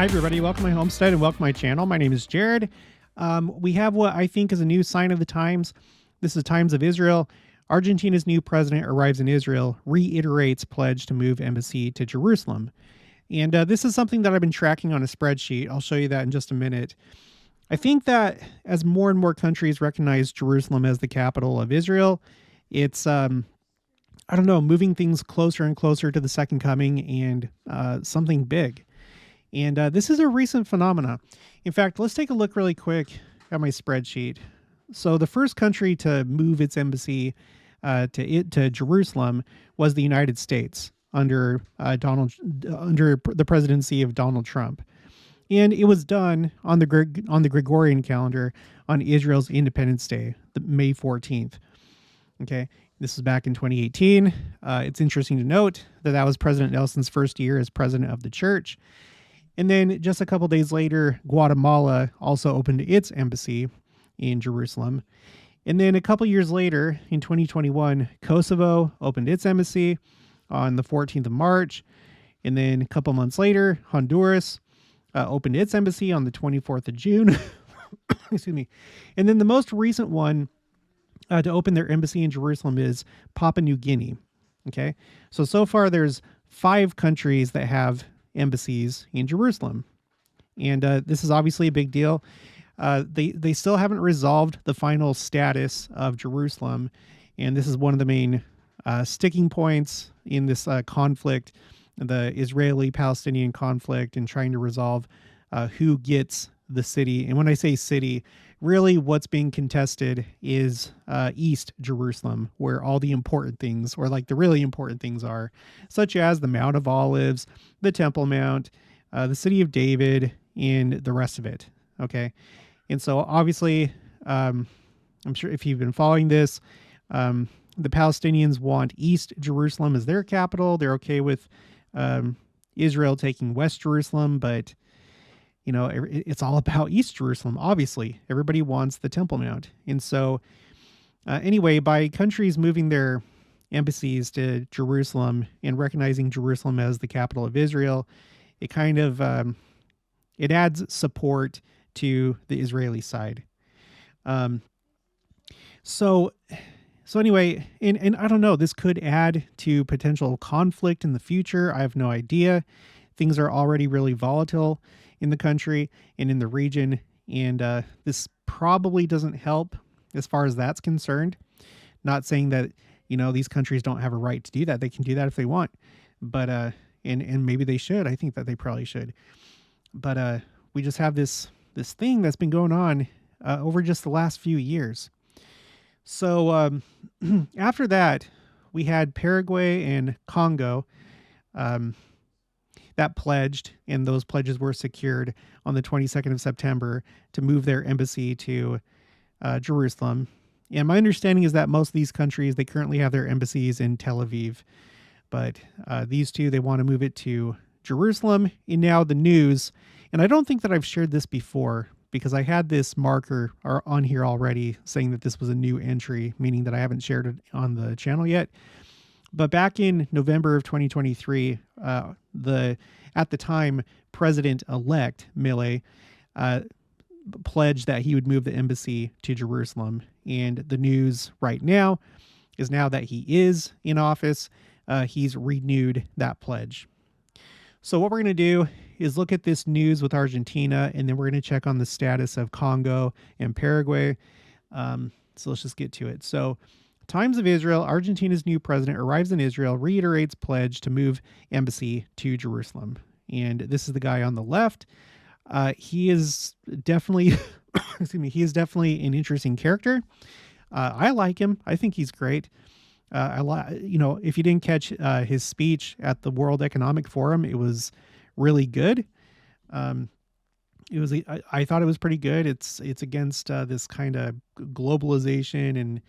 Hi, everybody. Welcome to my homestead and welcome to my channel. My name is Jared. We have what I think is a new sign of the times. This is Times of Israel. Argentina's new president arrives in Israel, reiterates pledge to move embassy to Jerusalem. And this is something that I've been tracking on a spreadsheet. I'll show you that in just a minute. I think that as more and more countries recognize Jerusalem as the capital of Israel, it's, moving things closer and closer to the second coming and something big. And this is a recent phenomena. In fact, let's take a look really quick at my spreadsheet. So the first country to move its embassy to Jerusalem was the United States under the presidency of Donald Trump. And it was done on the Gregorian calendar on Israel's Independence Day, May 14th. Okay, this is back in 2018. It's interesting to note that was President Nelson's first year as president of the church. And then just a couple days later, Guatemala also opened its embassy in Jerusalem. And then a couple years later, in 2021, Kosovo opened its embassy on the 14th of March. And then a couple months later, Honduras opened its embassy on the 24th of June. Excuse me. And then the most recent one to open their embassy in Jerusalem is Papua New Guinea. Okay. So far there's 5 countries that have embassies in Jerusalem. And this is obviously a big deal. They still haven't resolved the final status of Jerusalem. And this is one of the main sticking points in this conflict, the Israeli-Palestinian conflict, and trying to resolve who gets the city. And when I say city, really what's being contested is East Jerusalem, where all the important things, or like the really important things are, such as the Mount of Olives, the Temple Mount, the city of David, and the rest of it. Okay. And so obviously, I'm sure if you've been following this, the Palestinians want East Jerusalem as their capital. They're okay with Israel taking West Jerusalem, but it's all about East Jerusalem. Obviously, everybody wants the Temple Mount. And so anyway, by countries moving their embassies to Jerusalem and recognizing Jerusalem as the capital of Israel, it kind of, it adds support to the Israeli side. So anyway, and I don't know, this could add to potential conflict in the future. I have no idea. Things are already really volatile in the country and in the region. And this probably doesn't help as far as that's concerned. Not saying that, these countries don't have a right to do that. They can do that if they want. But, and maybe they should. I think that they probably should. But we just have this thing that's been going on over just the last few years. So after that, we had Paraguay and Congo that pledged, and those pledges were secured on the 22nd of September to move their embassy to Jerusalem. And my understanding is that most of these countries, they currently have their embassies in Tel Aviv. But these two, they want to move it to Jerusalem. And now the news, and I don't think that I've shared this before because I had this marker on here already saying that this was a new entry, meaning that I haven't shared it on the channel yet. But back in November of 2023, at the time, President-elect Milei pledged that he would move the embassy to Jerusalem. And the news right now is now that he is in office, he's renewed that pledge. So what we're going to do is look at this news with Argentina, and then we're going to check on the status of Congo and Paraguay. So let's just get to it. So Times of Israel, Argentina's new president arrives in Israel, reiterates pledge to move embassy to Jerusalem. And this is the guy on the left. He is definitely, he is definitely an interesting character. I like him. I think he's great. If you didn't catch his speech at the World Economic Forum, it was really good. I thought it was pretty good. It's against this kind of globalization and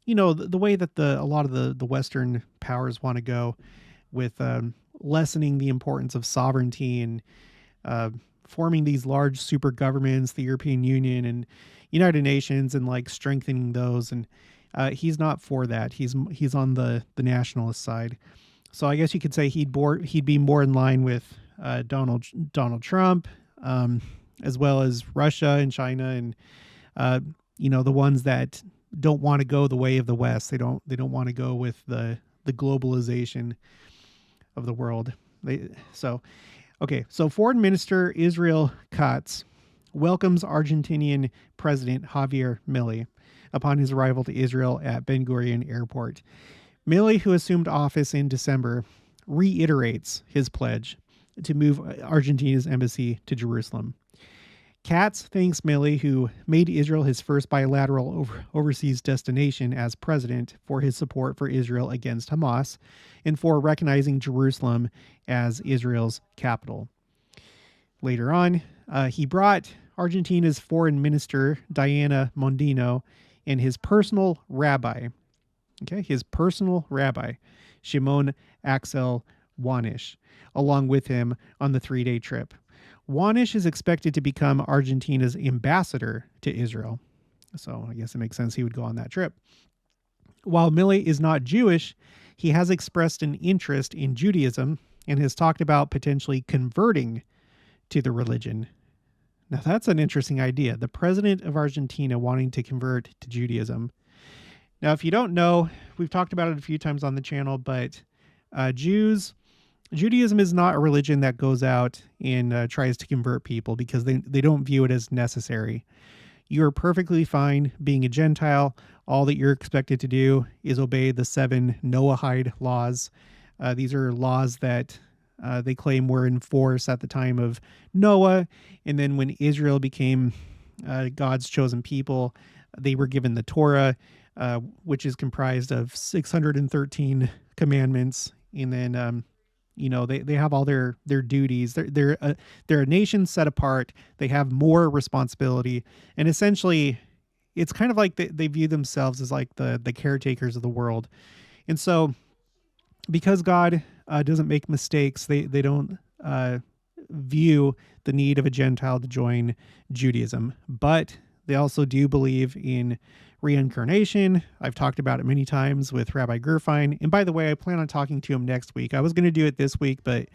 the way that a lot of the Western powers want to go with lessening the importance of sovereignty and forming these large super governments, the European Union and United Nations, and like strengthening those. And he's not for that. He's on the nationalist side. So I guess you could say he'd be more in line with Donald Trump, as well as Russia and China, and the ones that don't want to go the way of the West. They don't want to go with the globalization of the world. So Foreign Minister Israel Katz welcomes Argentinian President Javier Milei upon his arrival to Israel at Ben Gurion Airport. Milei, who assumed office in December, reiterates his pledge to move Argentina's embassy to Jerusalem. Katz thanks Milei, who made Israel his first bilateral overseas destination as president, for his support for Israel against Hamas and for recognizing Jerusalem as Israel's capital. Later on, he brought Argentina's foreign minister, Diana Mondino, and his personal rabbi, Shimon Axel Wanish, along with him on the 3-day trip. Wanish is expected to become Argentina's ambassador to Israel. So I guess it makes sense he would go on that trip. While Milei is not Jewish, he has expressed an interest in Judaism and has talked about potentially converting to the religion. Now that's an interesting idea. The president of Argentina wanting to convert to Judaism. Now, if you don't know, we've talked about it a few times on the channel, but Judaism is not a religion that goes out and tries to convert people, because they don't view it as necessary. You're perfectly fine being a Gentile. All that you're expected to do is obey the 7 Noahide laws. These are laws that they claim were in force at the time of Noah. And then when Israel became God's chosen people, they were given the Torah, which is comprised of 613 commandments. And then they have all their duties. They're a nation set apart. They have more responsibility, and essentially, it's kind of like they view themselves as like the caretakers of the world. And so, because God doesn't make mistakes, they don't view the need of a Gentile to join Judaism. But they also do believe in reincarnation. I've talked about it many times with Rabbi Gerfine. And by the way, I plan on talking to him next week. I was going to do it this week, but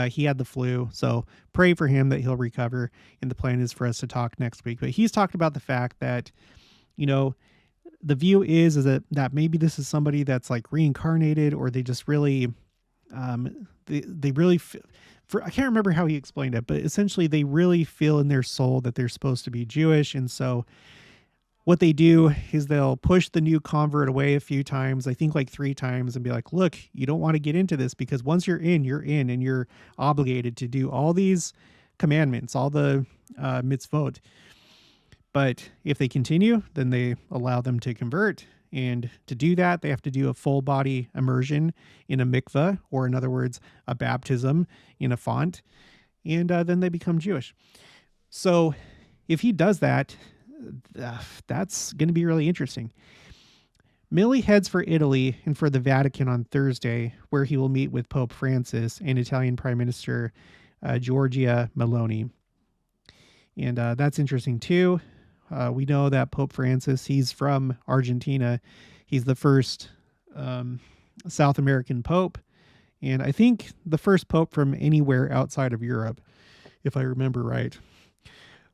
he had the flu. So pray for him that he'll recover. And the plan is for us to talk next week. But he's talked about the fact that, the view is that maybe this is somebody that's like reincarnated, or they just really, they really, I can't remember how he explained it, but essentially they really feel in their soul that they're supposed to be Jewish. And so what they do is they'll push the new convert away a few times, I think like 3 times, and be like, look, you don't want to get into this, because once you're in, and you're obligated to do all these commandments, all the mitzvot. But if they continue, then they allow them to convert. And to do that, they have to do a full body immersion in a mikveh, or in other words, a baptism in a font. And then they become Jewish. So if he does that, that's going to be really interesting. Milei heads for Italy and for the Vatican on Thursday, where he will meet with Pope Francis and Italian Prime Minister Giorgia Meloni. And that's interesting too. We know that Pope Francis, he's from Argentina. He's the first South American Pope, and I think the first Pope from anywhere outside of Europe, if I remember right.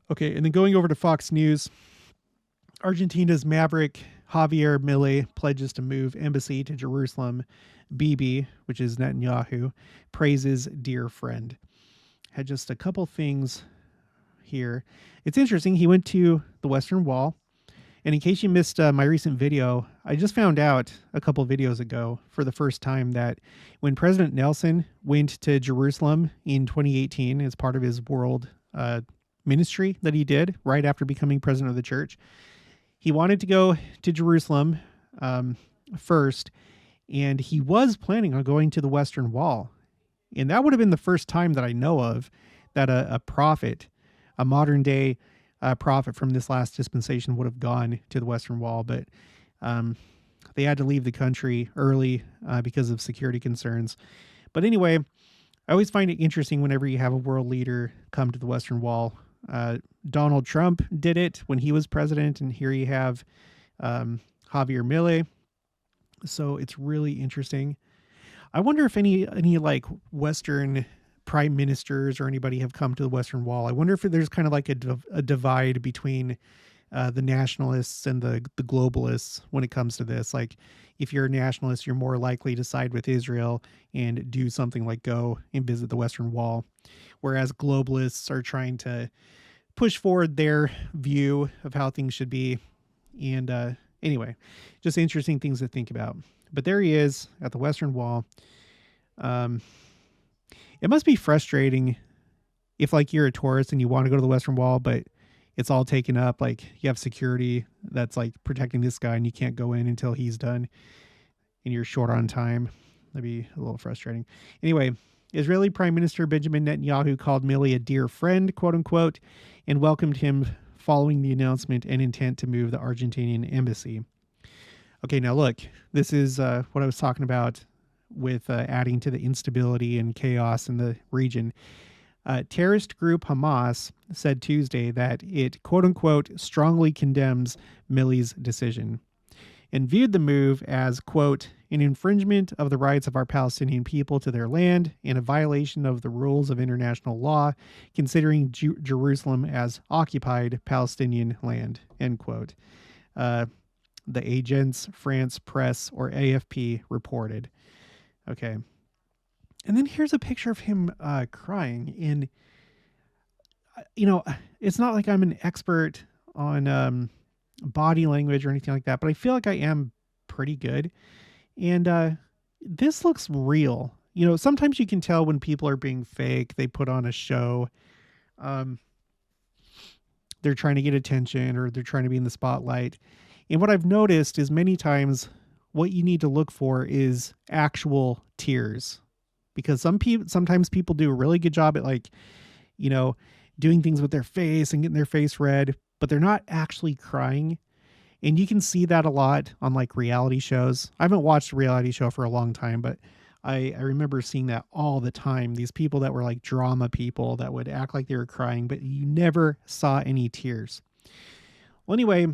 Okay, and then going over to Fox News, Argentina's maverick Javier Milei pledges to move embassy to Jerusalem. Bibi, which is Netanyahu, praises dear friend. Had just a couple things here. It's interesting. He went to the Western Wall. And in case you missed my recent video, I just found out a couple videos ago for the first time that when President Nelson went to Jerusalem in 2018 as part of his world ministry that he did right after becoming president of the church, he wanted to go to Jerusalem first, and he was planning on going to the Western Wall. And that would have been the first time that I know of that a prophet, a modern day prophet from this last dispensation, would have gone to the Western Wall. But they had to leave the country early because of security concerns. But anyway, I always find it interesting whenever you have a world leader come to the Western Wall. Donald Trump did it when he was president, and here you have Javier Milei. So it's really interesting. I wonder if any like Western prime ministers or anybody have come to the Western Wall. I wonder if there's kind of like a divide between the nationalists and the globalists when it comes to this. Like, if you're a nationalist, you're more likely to side with Israel and do something like go and visit the Western Wall, whereas globalists are trying to push forward their view of how things should be. And anyway, just interesting things to think about. But there he is at the Western Wall. It must be frustrating if, like, you're a tourist and you want to go to the Western Wall, but it's all taken up. Like, you have security that's like protecting this guy and you can't go in until he's done and you're short on time. That'd be a little frustrating. Anyway, Israeli Prime Minister Benjamin Netanyahu called Milei a dear friend, quote unquote, and welcomed him following the announcement and intent to move the Argentinian embassy. Okay, now look, this is what I was talking about with adding to the instability and chaos in the region. Terrorist group Hamas said Tuesday that it, quote unquote, strongly condemns Milei's decision and viewed the move as, quote, an infringement of the rights of our Palestinian people to their land and a violation of the rules of international law, considering Jerusalem as occupied Palestinian land, end quote. The Agence France Presse, or AFP, reported. Okay. And then here's a picture of him crying. And, you know, it's not like I'm an expert on body language or anything like that, but I feel like I am pretty good. And this looks real. You know, sometimes you can tell when people are being fake. They put on a show. They're trying to get attention or they're trying to be in the spotlight. And what I've noticed is many times what you need to look for is actual tears. Because sometimes people do a really good job at, like, you know, doing things with their face and getting their face red, but they're not actually crying. And you can see that a lot on, like, reality shows. I haven't watched a reality show for a long time, but I remember seeing that all the time. These people that were like drama people that would act like they were crying, but you never saw any tears. Well, anyway,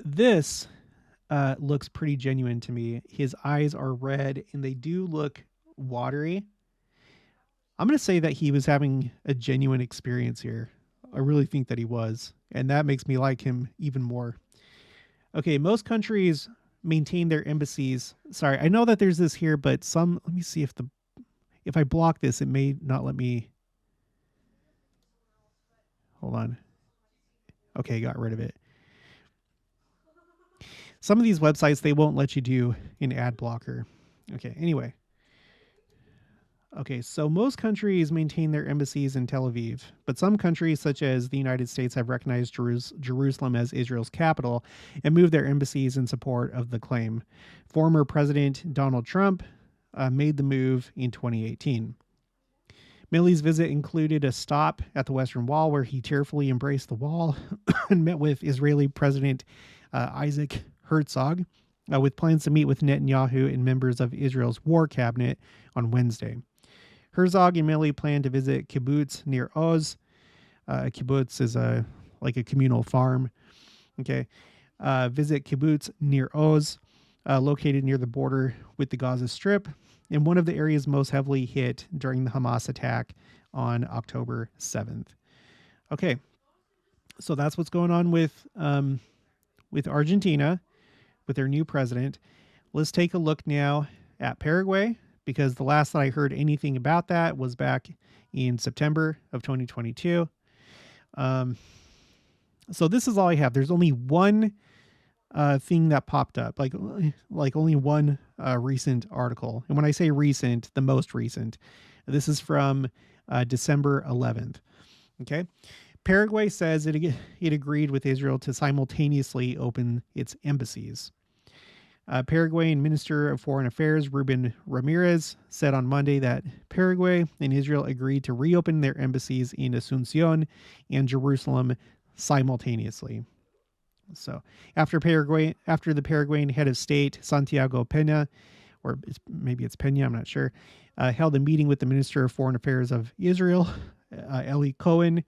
this looks pretty genuine to me. His eyes are red and they do look watery. I'm going to say that he was having a genuine experience here. I really think that he was, and that makes me like him even more. Okay, most countries maintain their embassies. Sorry, I know that there's this here, but let me see if I block this, it may not let me. Hold on. Okay, got rid of it. Some of these websites, they won't let you do an ad blocker. Okay, anyway. Okay, so most countries maintain their embassies in Tel Aviv, but some countries, such as the United States, have recognized Jerusalem as Israel's capital and moved their embassies in support of the claim. Former President Donald Trump made the move in 2018. Milei's visit included a stop at the Western Wall, where he tearfully embraced the wall and met with Israeli President Isaac Herzog, with plans to meet with Netanyahu and members of Israel's war cabinet on Wednesday. Herzog and Milei plan to visit kibbutz near Oz. Kibbutz is like a communal farm. Okay. Visit kibbutz near Oz, located near the border with the Gaza Strip, and one of the areas most heavily hit during the Hamas attack on October 7th. Okay. So that's what's going on with Argentina, with their new president. Let's take a look now at Paraguay, because the last that I heard anything about that was back in September of 2022. So this is all I have. There's only one thing that popped up, like only one recent article. And when I say recent, the most recent, this is from December 11th. Okay. Paraguay says it agreed with Israel to simultaneously open its embassies. Paraguayan Minister of Foreign Affairs Ruben Ramirez said on Monday that Paraguay and Israel agreed to reopen their embassies in Asunción and Jerusalem simultaneously. So after the Paraguayan head of state Santiago Peña, or maybe it's Peña, I'm not sure, held a meeting with the Minister of Foreign Affairs of Israel, Eli Cohen,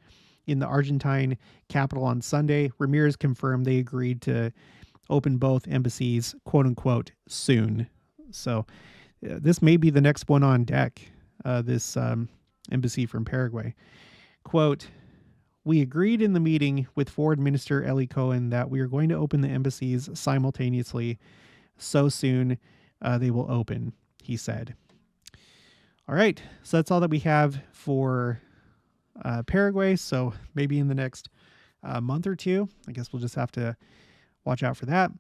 in the Argentine capital on Sunday, Ramirez confirmed they agreed to open both embassies, quote unquote, soon. So this may be the next one on deck. This embassy from Paraguay. Quote, "We agreed in the meeting with Foreign Minister Eli Cohen that we are going to open the embassies simultaneously so soon they will open," he said. All right, so that's all that we have for Paraguay. So maybe in the next month or two, I guess we'll just have to watch out for that.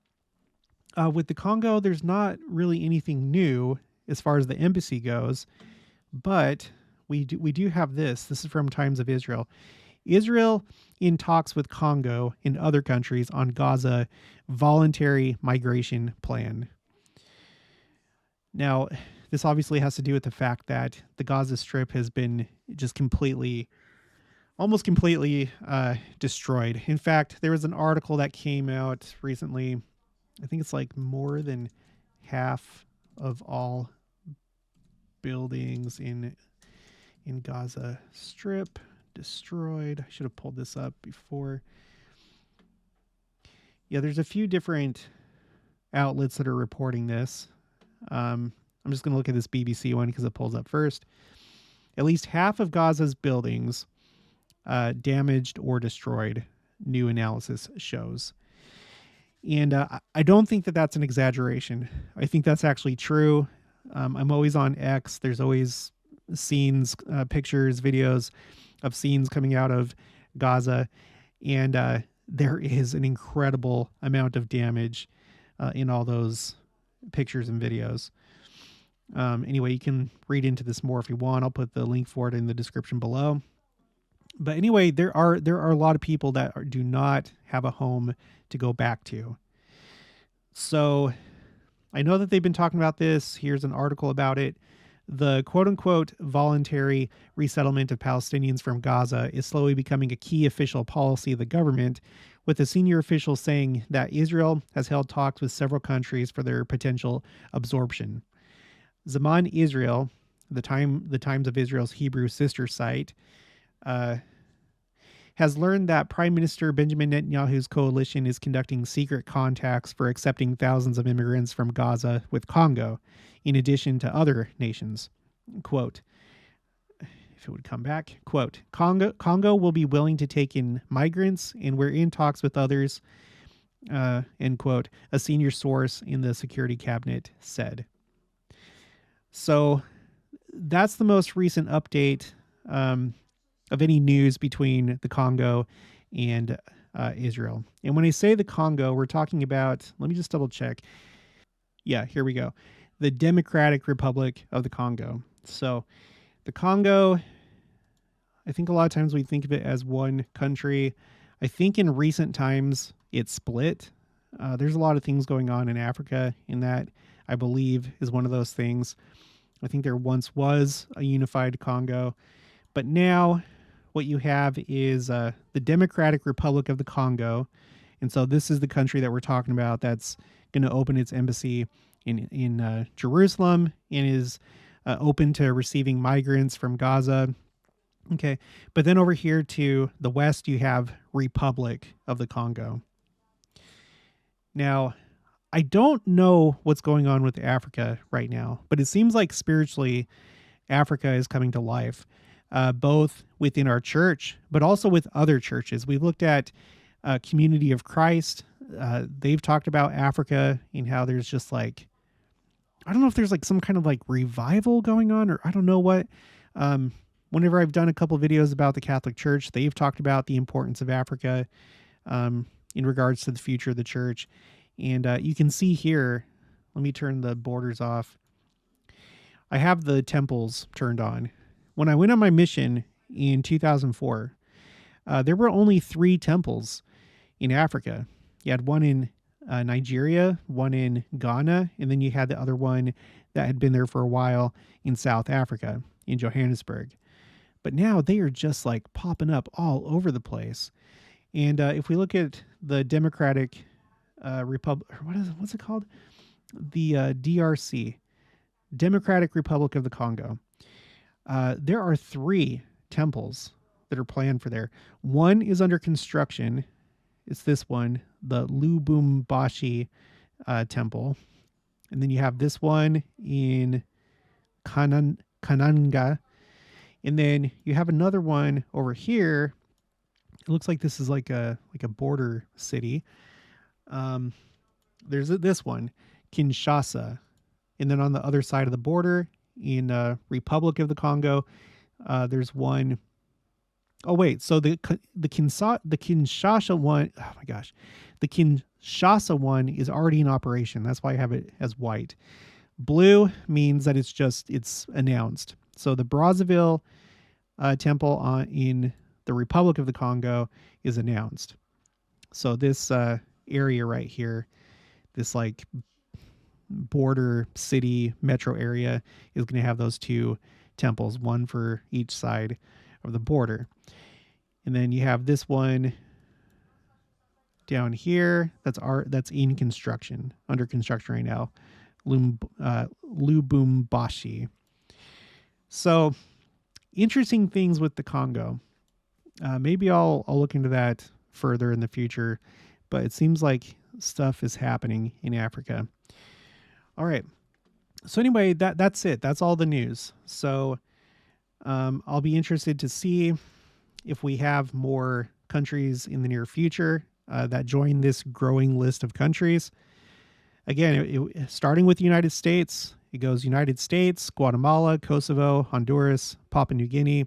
With the Congo, there's not really anything new as far as the embassy goes, but we do have this. This is from Times of Israel. Israel in talks with Congo and other countries on Gaza voluntary migration plan. Now, this obviously has to do with the fact that the Gaza Strip has been just almost completely destroyed. In fact, there was an article that came out recently. I think it's like more than half of all buildings in Gaza Strip destroyed. I should have pulled this up before. Yeah, there's a few different outlets that are reporting this. I'm just going to look at this BBC one because it pulls up first. At least half of Gaza's buildings damaged or destroyed, new analysis shows. And I don't think that that's an exaggeration. I think that's actually true. I'm always on X. There's always scenes, pictures, videos of scenes coming out of Gaza. And there is an incredible amount of damage in all those pictures and videos. Anyway, you can read into this more if you want. I'll put the link for it in the description below. But anyway, there are a lot of people that do not have a home to go back to. So I know that they've been talking about this. Here's an article about it. The quote-unquote voluntary resettlement of Palestinians from Gaza is slowly becoming a key official policy of the government, with a senior official saying that Israel has held talks with several countries for their potential absorption. Zaman Israel, the Times of Israel's Hebrew sister site, has learned that Prime Minister Benjamin Netanyahu's coalition is conducting secret contacts for accepting thousands of immigrants from Gaza with Congo, in addition to other nations. Quote, if it would come back, quote, Congo will be willing to take in migrants, and we're in talks with others, end quote, a senior source in the security cabinet said. So that's the most recent update of any news between the Congo and Israel. And when I say the Congo, we're talking about, let me just double check. Yeah, here we go. The Democratic Republic of the Congo. So the Congo, I think a lot of times we think of it as one country. I think in recent times it's split. There's a lot of things going on in Africa, and that, I believe, is one of those things. I think there once was a unified Congo, but now what you have is the Democratic Republic of the Congo. And so this is the country that we're talking about that's going to open its embassy in Jerusalem and is open to receiving migrants from Gaza. Okay. But then over here to the west, you have Republic of the Congo. Now, I don't know what's going on with Africa right now, but it seems like spiritually Africa is coming to life. Both within our church, but also with other churches. We've looked at Community of Christ. They've talked about Africa and how there's just like, I don't know if there's like some kind of like revival going on, or I don't know what. Whenever I've done a couple videos about the Catholic Church, they've talked about the importance of Africa in regards to the future of the church. And you can see here, let me turn the borders off. I have the temples turned on. When I went on my mission in 2004, there were only 3 temples in Africa. You had one in Nigeria, one in Ghana, and then you had the other one that had been there for a while in South Africa, in Johannesburg. But now they are just like popping up all over the place. And if we look at the Democratic Republic, what's it called? The DRC, Democratic Republic of the Congo. There are 3 temples that are planned for there. One is under construction. It's this one, the Lubumbashi temple. And then you have this one in Kananga. And then you have another one over here. It looks like this is like a border city. There's this one, Kinshasa. And then on the other side of the border in Republic of the Congo, there's one. Oh wait, so the Kinshasa one, oh my gosh, the Kinshasa one is already in operation. That's why I have it as white. Blue means that it's announced. So the Brazzaville temple in the Republic of the Congo is announced. So this area right here, this like border city metro area, is going to have those two temples, one for each side of the border. And then you have this one down here that's in construction, under construction right now, Lubumbashi. So interesting things with the Congo. Maybe I'll look into that further in the future, but it seems like stuff is happening in Africa. All right. So anyway, that's it. That's all the news. So I'll be interested to see if we have more countries in the near future that join this growing list of countries. Again, starting with the United States, it goes United States, Guatemala, Kosovo, Honduras, Papua New Guinea.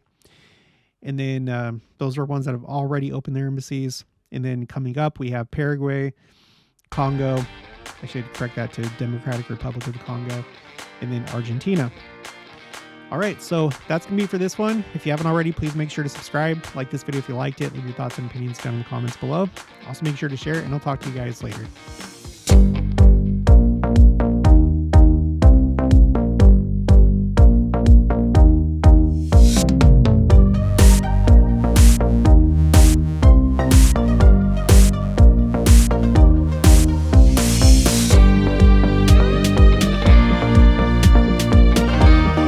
And then those are ones that have already opened their embassies. And then coming up, we have Paraguay, Congo. I should correct that to Democratic Republic of the Congo. And then Argentina. All right, so that's going to be for this one. If you haven't already, please make sure to subscribe, like this video if you liked it, leave your thoughts and opinions down in the comments below. Also make sure to share it, and I'll talk to you guys later.